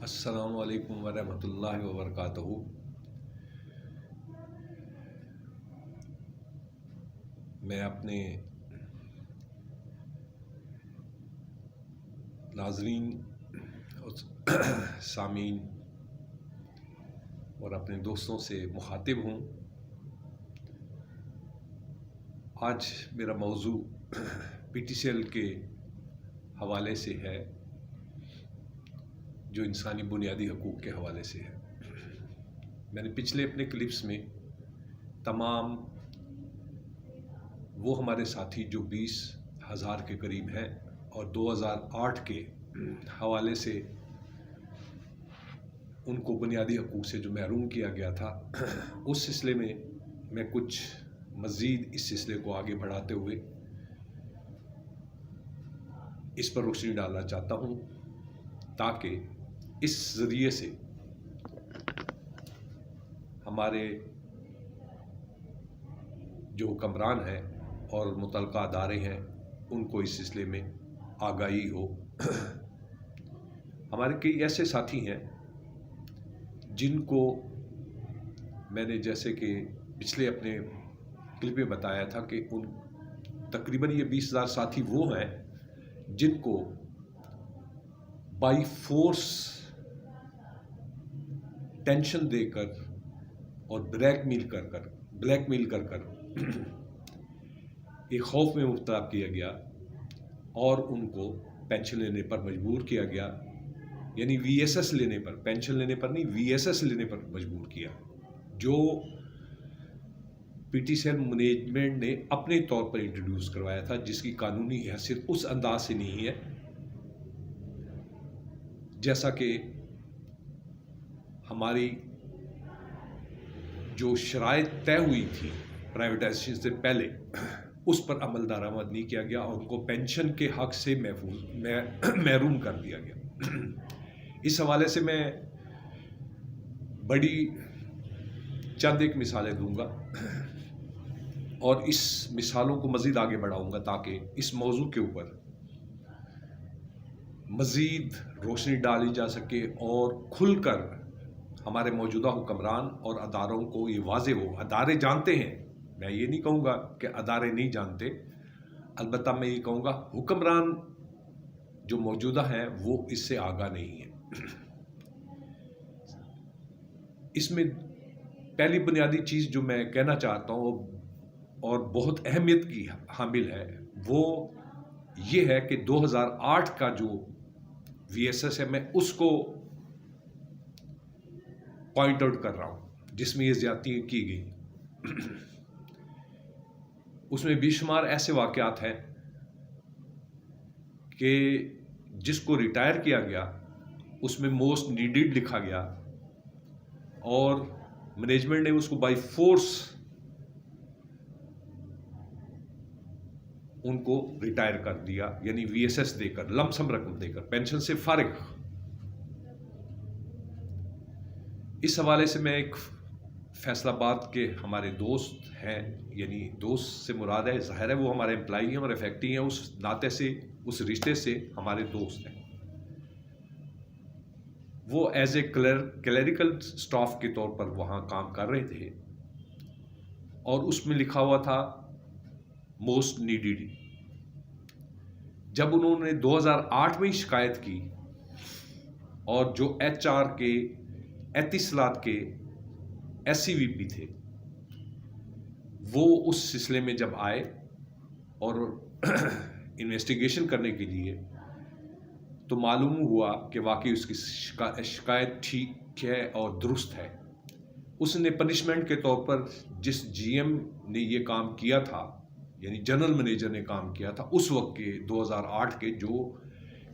السلام علیکم ورحمۃ اللہ وبرکاتہ۔ میں اپنے ناظرین اور سامعین اور اپنے دوستوں سے مخاطب ہوں۔ آج میرا موضوع پی ٹی سی ایل کے حوالے سے ہے، جو انسانی بنیادی حقوق کے حوالے سے ہے۔ میں نے پچھلے اپنے کلپس میں تمام وہ ہمارے ساتھی جو 20,000 کے قریب ہیں اور 2008 کے حوالے سے ان کو بنیادی حقوق سے جو محروم کیا گیا تھا، اس سلسلے میں کچھ مزید اس سلسلے کو آگے بڑھاتے ہوئے اس پر روشنی ڈالنا چاہتا ہوں، تاکہ اس ذریعے سے ہمارے جو حکمران ہیں اور متعلقہ ادارے ہیں ان کو اس سلسلے میں آگاہی ہو۔ ہمارے کئی ایسے ساتھی ہیں جن کو میں نے جیسے کہ پچھلے اپنے کلپ میں بتایا تھا کہ تقریباً یہ 20,000 ساتھی وہ ہیں جن کو بائی فورس ٹینشن دے کر اور بلیک میل کر ایک خوف میں مبتلا کیا گیا اور ان کو پینشن لینے پر مجبور کیا گیا، یعنی وی ایس ایس لینے پر، پینشن لینے پر نہیں، وی ایس ایس لینے پر مجبور کیا، جو P T C L management نے اپنے طور پر انٹروڈیوس کروایا تھا، جس کی قانونی حیثیت اس انداز سے نہیں ہے جیسا کہ ہماری جو شرائط طے ہوئی تھی پرائیویٹائزیشن سے پہلے، اس پر عمل درآمد نہیں کیا گیا اور ان کو پینشن کے حق سے محروم کر دیا گیا۔ اس حوالے سے میں بڑی چند ایک مثالیں دوں گا اور اس مثالوں کو مزید آگے بڑھاؤں گا تاکہ اس موضوع کے اوپر مزید روشنی ڈالی جا سکے اور کھل کر ہمارے موجودہ حکمران اور اداروں کو یہ واضح ہو۔ ادارے جانتے ہیں، میں یہ نہیں کہوں گا کہ ادارے نہیں جانتے، البتہ میں یہ کہوں گا حکمران جو موجودہ ہیں وہ اس سے آگاہ نہیں ہیں۔ اس میں پہلی بنیادی چیز جو میں کہنا چاہتا ہوں اور بہت اہمیت کی حامل ہے، وہ یہ ہے کہ 2008 کا جو وی ایس ایس ہے، میں اس کو پوائنٹ آؤٹ کر رہا ہوں جس میں یہ زیادتی کی گئی۔ اس میں بے شمار ایسے واقعات ہیں کہ جس کو ریٹائر کیا گیا اس میں موسٹ نیڈیڈ لکھا گیا اور مینجمنٹ نے اس کو بائی فورس ان کو ریٹائر کر دیا، یعنی وی ایس ایس دے کر، لم سم رقم دے کر، پینشن سے فارغ۔ اس حوالے سے میں ایک فیصل آباد کے ہمارے دوست ہیں، یعنی دوست سے مراد ہے، ظاہر ہے وہ ہمارے امپلائی ہیں اور افیکٹی ہیں، اس ناطے سے، اس رشتے سے ہمارے دوست ہیں۔ وہ ایز اے کلیریکل سٹاف کے طور پر وہاں کام کر رہے تھے اور اس میں لکھا ہوا تھا موسٹ نیڈیڈ۔ جب انہوں نے 2008 میں شکایت کی اور جو ایچ آر کے اتصالات کے ایس سی وی پی تھے، وہ اس سلسلے میں جب آئے اور انویسٹیگیشن کرنے کے لیے، تو معلوم ہوا کہ واقعی اس کی شکایت ٹھیک ہے اور درست ہے۔ اس نے پنشمنٹ کے طور پر جس جی ایم نے یہ کام کیا تھا، یعنی جنرل مینیجر نے کام کیا تھا اس وقت کے 2008 کے، جو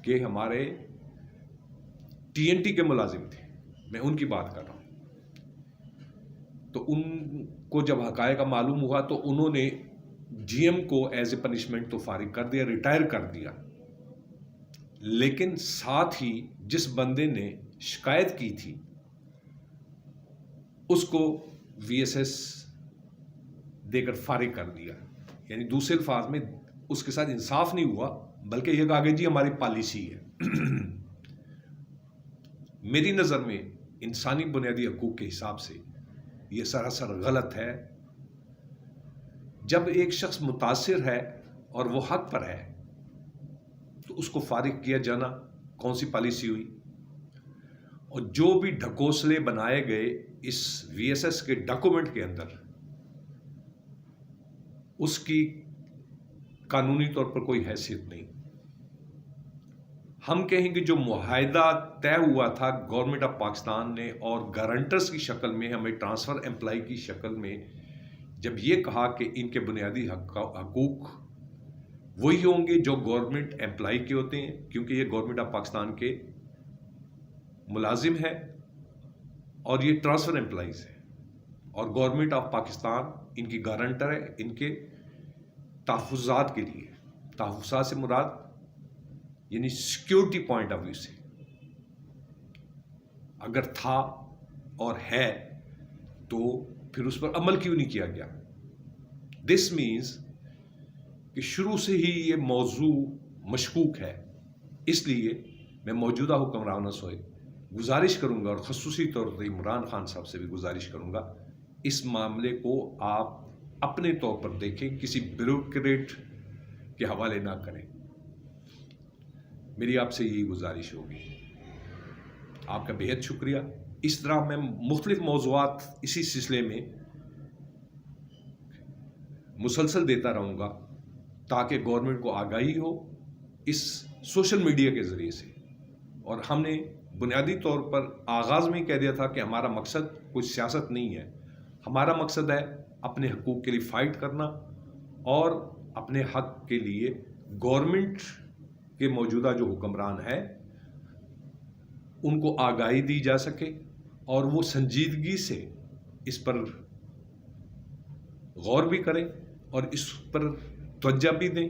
کہ ہمارے ٹی این ٹی کے ملازم تھے، میں ان کی بات کر رہا ہوں، تو ان کو جب حقائق کا معلوم ہوا تو انہوں نے جی ایم کو ایز اے پنشمنٹ تو فارغ کر دیا، ریٹائر کر دیا، لیکن ساتھ ہی جس بندے نے شکایت کی تھی اس کو وی ایس ایس دے کر فارغ کر دیا۔ یعنی دوسرے الفاظ میں اس کے ساتھ انصاف نہیں ہوا، بلکہ یہ کہا کہ جی ہماری پالیسی ہے۔ میری نظر میں انسانی بنیادی حقوق کے حساب سے یہ سراسر غلط ہے. جب ایک شخص متاثر ہے اور وہ حق پر ہے تو اس کو فارغ کیا جانا کون سی پالیسی ہوئی؟ اور جو بھی ڈھکوسلے بنائے گئے اس وی ایس ایس کے ڈاکومنٹ کے اندر، اس کی قانونی طور پر کوئی حیثیت نہیں. ہم کہیں گے جو معاہدہ طے ہوا تھا گورنمنٹ آف پاکستان نے اور گارنٹرز کی شکل میں ہمیں ٹرانسفر امپلائی کی شکل میں جب یہ کہا کہ ان کے بنیادی حقوق وہی ہوں گے جو گورنمنٹ امپلائی کے ہوتے ہیں، کیونکہ یہ گورنمنٹ آف پاکستان کے ملازم ہے اور یہ ٹرانسفر امپلائیز ہے، اور گورنمنٹ آف پاکستان ان کی گارنٹر ہے ان کے تحفظات کے لیے. تحفظات سے مراد یعنی سیکیورٹی پوائنٹ آف ویو سے اگر تھا اور ہے تو پھر اس پر عمل کیوں نہیں کیا گیا؟ دس مینز کہ شروع سے ہی یہ موضوع مشکوک ہے. اس لیے میں موجودہ حکمرانوں سے گزارش کروں گا اور خصوصی طور پر عمران خان صاحب سے بھی گزارش کروں گا، اس معاملے کو آپ اپنے طور پر دیکھیں، کسی بیوروکریٹ کے حوالے نہ کریں. میری آپ سے یہی گزارش ہوگی. آپ کا بہت شکریہ. اس طرح میں مختلف موضوعات اسی سلسلے میں مسلسل دیتا رہوں گا تاکہ گورنمنٹ کو آگاہی ہو اس سوشل میڈیا کے ذریعے سے. اور ہم نے بنیادی طور پر آغاز میں ہی کہہ دیا تھا کہ ہمارا مقصد کوئی سیاست نہیں ہے، ہمارا مقصد ہے اپنے حقوق کے لیے فائٹ کرنا اور اپنے حق کے لیے گورنمنٹ کے موجودہ جو حکمران ہیں ان کو آگاہی دی جا سکے اور وہ سنجیدگی سے اس پر غور بھی کریں اور اس پر توجہ بھی دیں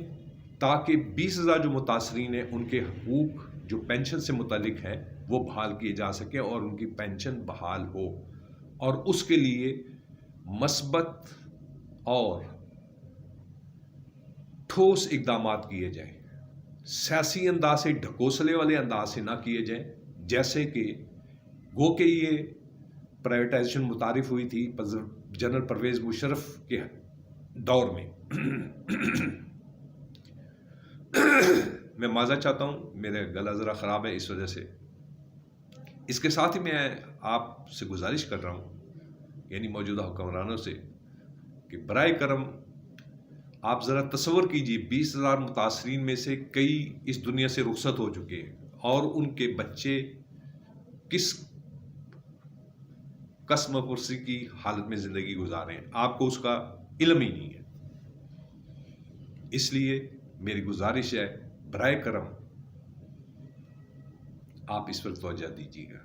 تاکہ 20,000 جو متاثرین ہیں ان کے حقوق جو پینشن سے متعلق ہیں وہ بحال کیے جا سکیں اور ان کی پینشن بحال ہو، اور اس کے لیے مثبت اور ٹھوس اقدامات کیے جائیں. سیاسی انداز سے، ڈھکوسلے والے انداز سے نہ کیے جائیں، جیسے کہ گو کہ یہ پرائیویٹائزیشن متعارف ہوئی تھی جنرل پرویز مشرف کے دور میں. میں معذرت چاہتا ہوں، میرا گلا ذرا خراب ہے اس وجہ سے. اس کے ساتھ ہی میں آپ سے گزارش کر رہا ہوں یعنی موجودہ حکمرانوں سے کہ برائے کرم آپ ذرا تصور کیجئے 20,000 متاثرین میں سے کئی اس دنیا سے رخصت ہو چکے ہیں اور ان کے بچے کس قسم و پرسی کی حالت میں زندگی گزارے ہیں، آپ کو اس کا علم ہی نہیں ہے. اس لیے میری گزارش ہے برائے کرم آپ اس پر توجہ دیجیے گا.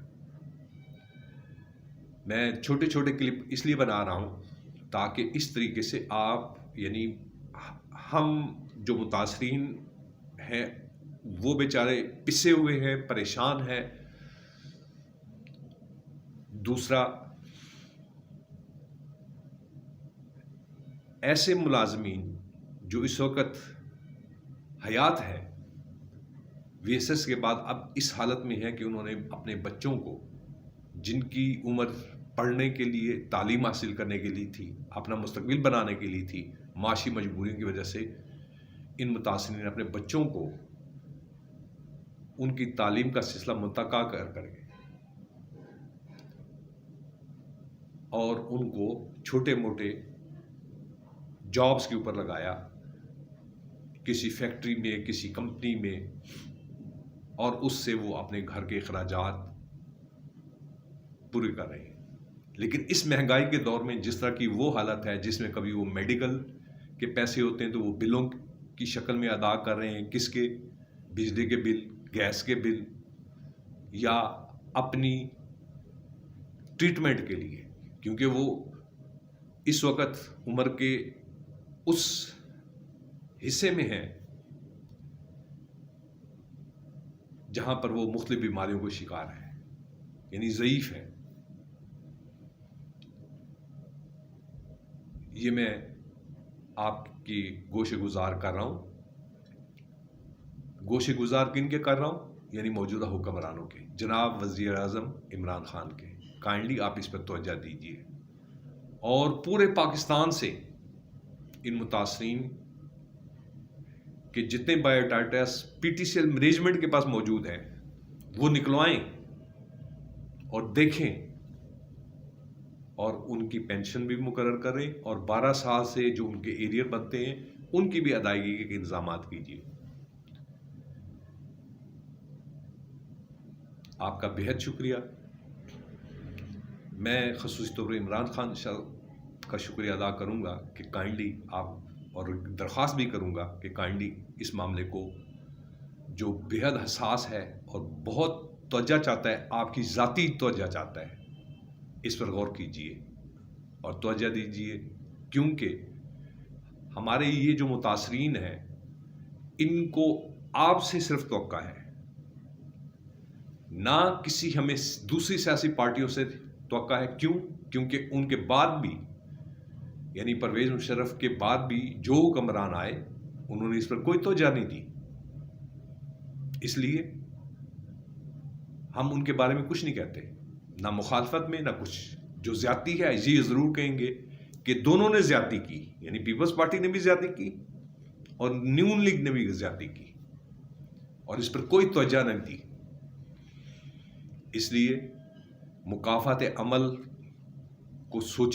میں چھوٹے چھوٹے کلپ اس لیے بنا رہا ہوں تاکہ اس طریقے سے آپ یعنی ہم جو متاثرین ہیں وہ بیچارے پسے ہوئے ہیں، پریشان ہیں. دوسرا، ایسے ملازمین جو اس وقت حیات ہیں وی ایس ایس کے بعد اب اس حالت میں ہے کہ انہوں نے اپنے بچوں کو جن کی عمر پڑھنے کے لیے، تعلیم حاصل کرنے کے لیے تھی، اپنا مستقبل بنانے کے لیے تھی، معاشی مجبوریوں کی وجہ سے ان متاثرین نے اپنے بچوں کو ان کی تعلیم کا سلسلہ منتقل کر کے اور ان کو چھوٹے موٹے جابز کے اوپر لگایا، کسی فیکٹری میں، کسی کمپنی میں، اور اس سے وہ اپنے گھر کے اخراجات پورے کر رہے ہیں. لیکن اس مہنگائی کے دور میں جس طرح کی وہ حالت ہے جس میں کبھی وہ میڈیکل کے پیسے ہوتے ہیں تو وہ بلوں کی شکل میں ادا کر رہے ہیں، کس کے؟ بجلی کے بل، گیس کے بل، یا اپنی ٹریٹمنٹ کے لیے، کیونکہ وہ اس وقت عمر کے اس حصے میں ہیں جہاں پر وہ مختلف بیماریوں کو شکار ہے، یعنی ضعیف ہے. یہ میں آپ کی گوشے گزار کر رہا ہوں. گوشے گزار کن کے کر رہا ہوں؟ یعنی موجودہ حکمرانوں کے، جناب وزیر اعظم عمران خان کے، کائنڈلی آپ اس پر توجہ دیجیے اور پورے پاکستان سے ان متاثرین کہ جتنے bio datas P T C L management کے پاس موجود ہیں وہ نکلوائیں اور دیکھیں اور ان کی پینشن بھی مقرر کریں اور 12 سال سے جو ان کے ایریئر بنتے ہیں ان کی بھی ادائیگی کے انتظامات کیجیے۔ آپ کا بہت شکریہ۔ میں خصوصی طور پر عمران خان کا شکریہ ادا کروں گا کہ کائنڈلی آپ، اور درخواست بھی کروں گا کہ کائنڈلی اس معاملے کو جو بہت حساس ہے اور بہت توجہ چاہتا ہے، آپ کی ذاتی توجہ چاہتا ہے، اس پر غور کیجیے اور توجہ دیجیے، کیونکہ ہمارے یہ جو متاثرین ہیں ان کو آپ سے صرف توقع ہے، نہ کسی ہمیں دوسری سیاسی پارٹیوں سے توقع ہے۔ کیوں؟ کیونکہ ان کے بعد بھی، یعنی پرویز مشرف کے بعد بھی جو حکمران آئے انہوں نے اس پر کوئی توجہ نہیں دی، اس لیے ہم ان کے بارے میں کچھ نہیں کہتے، نہ مخالفت میں نہ کچھ۔ جو زیادتی ہے یہ ضرور کہیں گے کہ دونوں نے زیادتی کی، یعنی پیپلز پارٹی نے بھی زیادتی کی اور نون لیگ نے بھی زیادتی کی، اور اس پر کوئی توجہ نہیں دی۔ اس لیے مکافات عمل کو سوچی